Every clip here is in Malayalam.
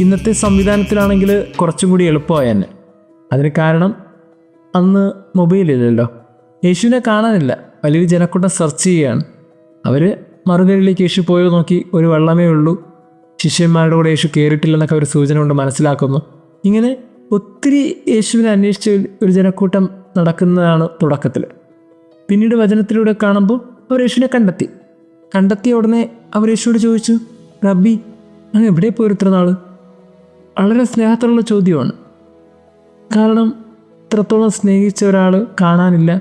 ഇന്നത്തെ സംവിധാനത്തിലാണെങ്കിൽ കുറച്ചും കൂടി എളുപ്പമായി തന്നെ. അതിന് കാരണം അന്ന് മൊബൈലില്ലല്ലോ. യേശുവിനെ കാണാനില്ല. വലിയൊരു ജനക്കൂട്ടം സെർച്ച് ചെയ്യുകയാണ്. അവർ മറുകരയിലേക്ക് യേശു പോയോ നോക്കി, ഒരു വെള്ളമേ ഉള്ളൂ, ശിഷ്യന്മാരുടെ കൂടെ യേശു കയറിയിട്ടില്ലെന്നൊക്കെ ഒരു സൂചന കൊണ്ട് മനസ്സിലാക്കുന്നു. ഇങ്ങനെ ഒത്തിരി യേശുവിനെ അന്വേഷിച്ച് ഒരു ജനക്കൂട്ടം നടക്കുന്നതാണ് തുടക്കത്തിൽ. പിന്നീട് വചനത്തിലൂടെ കാണുമ്പോൾ അവർ യേശുവിനെ കണ്ടെത്തിയ ഉടനെ അവർ യേശുവോട് ചോദിച്ചു, റബ്ബി, അങ്ങ് എവിടെ പോയി ഇത്ര നാൾ? വളരെ സ്നേഹത്തിലുള്ള ചോദ്യമാണ്. കാരണം ഇത്രത്തോളം സ്നേഹിച്ച ഒരാൾ കാണാനില്ല,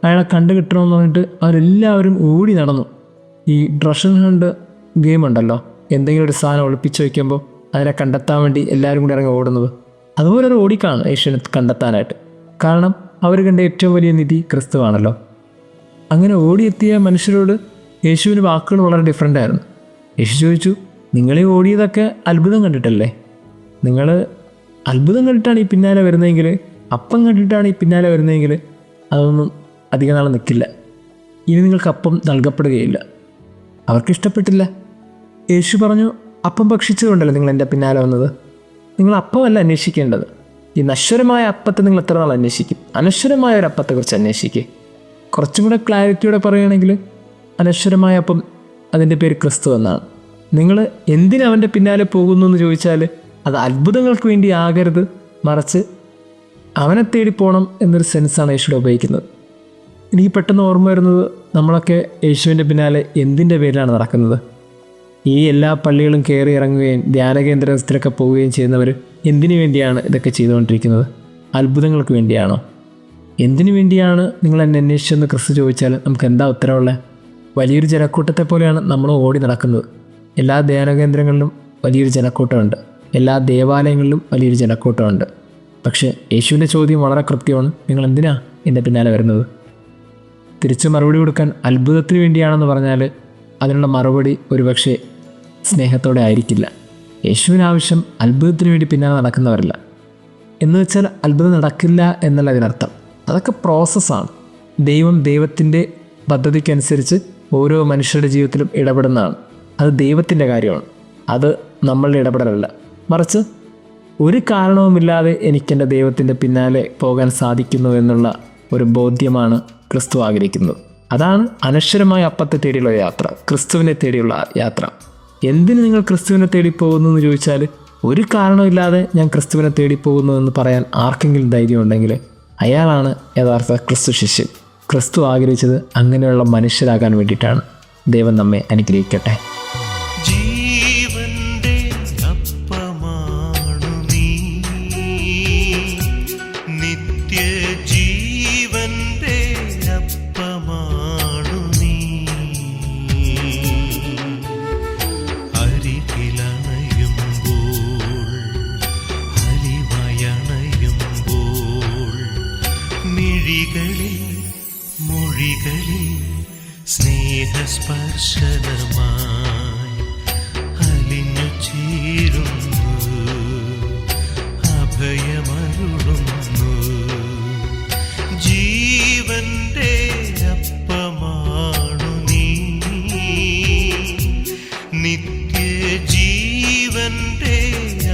അയാളെ കണ്ടു കിട്ടണമെന്ന് പറഞ്ഞിട്ട് അവരെല്ലാവരും ഓടി നടന്നു. ഈ ഡ്രഷൻ ഹണ്ട് ഗെയിം ഉണ്ടല്ലോ, എന്തെങ്കിലും ഒരു സാധനം ഒളിപ്പിച്ച് വയ്ക്കുമ്പോൾ അതിനെ കണ്ടെത്താൻ വേണ്ടി എല്ലാവരും കൂടി ഇറങ്ങി ഓടുന്നത്, അതുപോലെ ഒരു ഓടിക്കാണ് യേശുവിനെ കണ്ടെത്താനായിട്ട്. കാരണം അവർ കണ്ട ഏറ്റവും വലിയ നിധി ക്രിസ്തുവാണല്ലോ. അങ്ങനെ ഓടിയെത്തിയ മനുഷ്യരോട് യേശുവിന് വാക്കുകൾ വളരെ ഡിഫറെൻ്റ് ആയിരുന്നു. യേശു ചോദിച്ചു, നിങ്ങളീ ഓടിയതൊക്കെ അത്ഭുതം കണ്ടിട്ടല്ലേ? നിങ്ങൾ അത്ഭുതം കണ്ടിട്ടാണ് ഈ പിന്നാലെ വരുന്നതെങ്കിൽ, അപ്പം കണ്ടിട്ടാണ് ഈ പിന്നാലെ വരുന്നതെങ്കിൽ അതൊന്നും അധിക നാൾ നിൽക്കില്ല. ഇനി നിങ്ങൾക്ക് അപ്പം നൽകപ്പെടുകയില്ല. അവർക്കിഷ്ടപ്പെട്ടില്ല. യേശു പറഞ്ഞു, അപ്പം ഭക്ഷിച്ചതുകൊണ്ടല്ലേ നിങ്ങൾ എൻ്റെ പിന്നാലെ വന്നത്? നിങ്ങൾ അപ്പമല്ല അന്വേഷിക്കേണ്ടത്. ഈ നശ്വരമായ അപ്പത്തെ നിങ്ങൾ എത്ര നാൾ അന്വേഷിക്കും? അനശ്വരമായ ഒരു അപ്പത്തെക്കുറിച്ച് അന്വേഷിക്കുക. കുറച്ചും കൂടെ ക്ലാരിറ്റിയോടെ പറയുകയാണെങ്കിൽ, അനശ്വരമായ അപ്പം അതിൻ്റെ പേര് ക്രിസ്തു എന്നാണ്. നിങ്ങൾ എന്തിനവൻ്റെ പിന്നാലെ പോകുന്നു എന്ന് ചോദിച്ചാൽ അത് അത്ഭുതങ്ങൾക്ക് വേണ്ടി ആകരുത്, മറിച്ച് അവനെ തേടി പോകണം എന്നൊരു സെൻസാണ് യേശുവിടെ ഉപയോഗിക്കുന്നത്. എനിക്ക് പെട്ടെന്ന് ഓർമ്മ വരുന്നത്, നമ്മളൊക്കെ യേശുവിൻ്റെ പിന്നാലെ എന്തിൻ്റെ പേരിലാണ് നടക്കുന്നത്? ഈ എല്ലാ പള്ളികളും കയറി ഇറങ്ങുകയും ധ്യാന കേന്ദ്രത്തിലൊക്കെ പോവുകയും ചെയ്യുന്നവർ എന്തിനു വേണ്ടിയാണ് ഇതൊക്കെ ചെയ്തുകൊണ്ടിരിക്കുന്നത്? അത്ഭുതങ്ങൾക്ക് വേണ്ടിയാണോ? എന്തിനു വേണ്ടിയാണ് നിങ്ങൾ എന്നെ അന്വേഷിച്ചെന്ന് ക്രിസ്തു ചോദിച്ചാൽ നമുക്ക് എന്താ ഉത്തരവുള്ളത്? വലിയൊരു ജനക്കൂട്ടത്തെ പോലെയാണ് നമ്മൾ ഓടി നടക്കുന്നത്. എല്ലാ ധ്യാന കേന്ദ്രങ്ങളിലും വലിയൊരു ജനക്കൂട്ടമുണ്ട്, എല്ലാ ദേവാലയങ്ങളിലും വലിയൊരു ജനക്കൂട്ടമുണ്ട്. പക്ഷേ യേശുവിൻ്റെ ചോദ്യം വളരെ കൃത്യമാണ്, നിങ്ങൾ എന്തിനാ എൻ്റെ പിന്നാലെ വരുന്നത്? തിരിച്ച് മറുപടി കൊടുക്കാൻ അത്ഭുതത്തിന് വേണ്ടിയാണെന്ന് പറഞ്ഞാൽ അതിനുള്ള മറുപടി ഒരുപക്ഷെ സ്നേഹത്തോടെ ആയിരിക്കില്ല. യേശുവിന് ആവശ്യം അത്ഭുതത്തിന് വേണ്ടി പിന്നാലെ നടക്കുന്നവരല്ല. എന്ന് വെച്ചാൽ അത്ഭുതം നടക്കില്ല എന്നല്ല അതിനർത്ഥം. അതൊക്കെ പ്രോസസ്സാണ്. ദൈവത്തിൻ്റെ പദ്ധതിക്കനുസരിച്ച് ഓരോ മനുഷ്യരുടെ ജീവിതത്തിലും ഇടപെടുന്നതാണ്. അത് ദൈവത്തിൻ്റെ കാര്യമാണ്, അത് നമ്മളുടെ ഇടപെടലല്ല. മറിച്ച് ഒരു കാരണവുമില്ലാതെ എനിക്കെൻ്റെ ദൈവത്തിൻ്റെ പിന്നാലെ പോകാൻ സാധിക്കുന്നു എന്നുള്ള ഒരു ബോധ്യമാണ് ക്രിസ്തു ആഗ്രഹിക്കുന്നത്. അതാണ് അനശ്വരമായ അപ്പത്തെ തേടിയുള്ള യാത്ര, ക്രിസ്തുവിനെ തേടിയുള്ള യാത്ര. എന്തിന് നിങ്ങൾ ക്രിസ്തുവിനെ തേടി പോകുന്നു എന്ന് ചോദിച്ചാൽ, ഒരു കാരണമില്ലാതെ ഞാൻ ക്രിസ്തുവിനെ തേടി പോകുന്നു എന്ന് പറയാൻ ആർക്കെങ്കിലും ധൈര്യം ഉണ്ടെങ്കിൽ അയാളാണ് യഥാർത്ഥ ക്രിസ്തു ശിഷ്യൻ. ക്രിസ്തു ആഗ്രഹിച്ചത് അങ്ങനെയുള്ള മനുഷ്യരാകാൻ വേണ്ടിയിട്ടാണ്. ദൈവം നമ്മെ അനുഗ്രഹിക്കട്ടെ. മൊഴികളിൽ സ്നേഹസ്പർശനമായി അലിഞ്ഞു ചേരുന്നു, അഭയമരുളുന്നു. ജീവന്റെ അപ്പമാണു നീ, നിത്യജീവന്റെ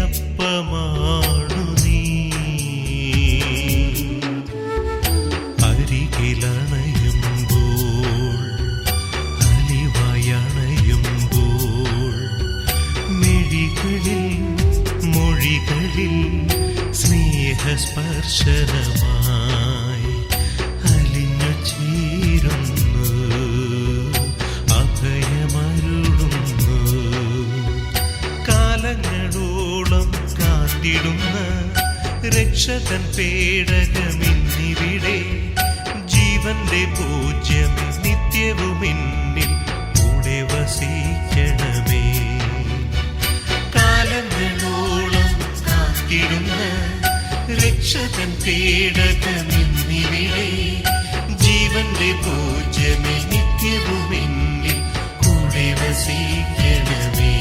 അപ്പമാണു നീ. അരികിലണയുമ്പോൾ, അലിവായണയുമ്പോൾ, മിഴികളിൽ മൊഴികളിൽ സ്നേഹസ്പർശനമായി അലിഞ്ഞു ചേരുന്നു, അഭയമരുളുന്നു. കാലങ്ങളോളം കാത്തിടുന്ന രക്ഷകൻ പേടകമിന്നിവിടെ, ജീവന്റെ പൂജ്യമേ നിത്യവും എന്നിൽ കൂടെ വസിക്കണമേ. കാലങ്ങളോളം കാത്തിടുന്ന രക്ഷകൻ പേടകമിന്നിവിടെ, ജീവന്റെ പൂജ്യമേ നിത്യവും എന്നിൽ കൂടെ വസിക്കണമേ.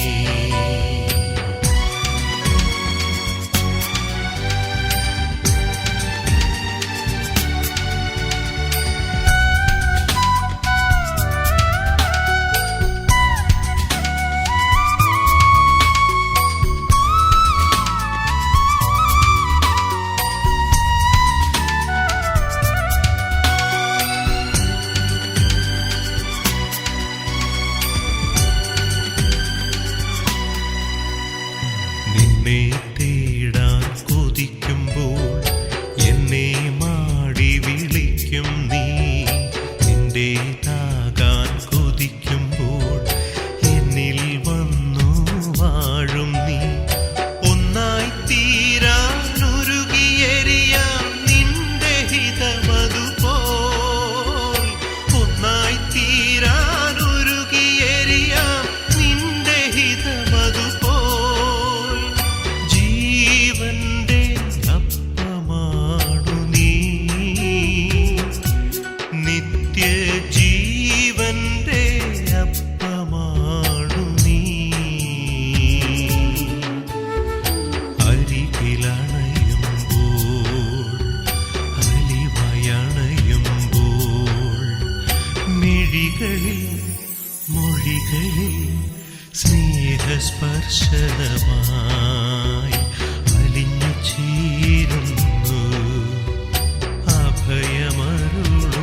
മിഴികളിൽ മൊഴികളിൽ സ്നേഹസ്പർശനമായി അലിഞ്ഞു ചേരുന്നു, അഭയമരുളുന്നു.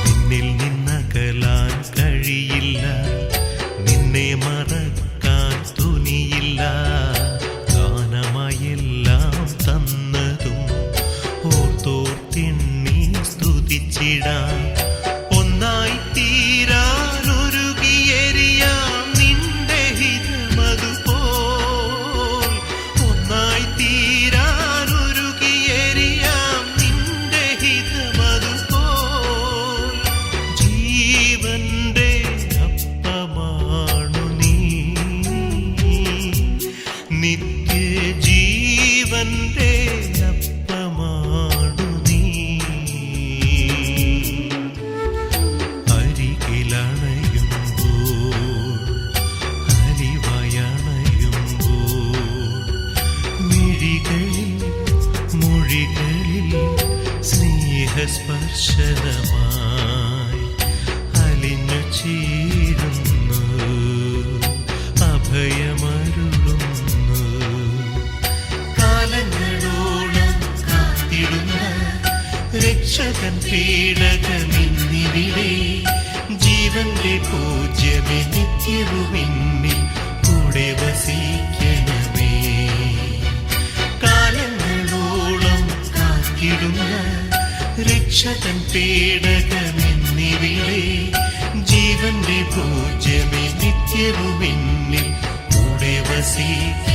നിന്നിൽ നിന്നകലാൻ കഴിയില്ല, നിന്നെ മറക്കാൻ തുനിയില്ല. ഗാനമായെല്ലാം തന്നതും ഓർത്തോർത്തെണ്ണി സ്തുതിച്ചിടാം. ഒന്നായി തീരാനൊരുകിയെരിയാം നിന്റെ ഹിതമതുപോൽ. ഒന്നായി തീരാനൊരുകിയെരിയാം നിന്റെ ഹിതമതുപോൽ. ജീവന്റെ അപ്പമാണു നീ, നിത്യജീവന്റെ അപ്പമാണു നീ. അരികിലണയുമ്പോൾ അലിവയണയുമ്പോൾ മിഴികളിൽ മൊഴികളിൽ സ്നേഹസ്പർശനമായി അലിഞ്ഞു ചേരുന്നു, അഭയമരുളുന്നു. കാലങ്ങളോളം കാത്തിടുന്ന രക്ഷകൻ പീഡകമിന്നിവിടെ. ജീവന്റെ പൂജ്യമേ നിത്യവുമെന്നിൽ കൂടെ വസിക്കണമേ. കാലങ്ങളോളം കാത്തിടുന്ന രക്ഷകൻ പീഡകമെന്നിവിടെ. ജീവന്റെ പൂജ്യമേ നിത്യവുമെന്നിൽ കൂടെ വസിക്ക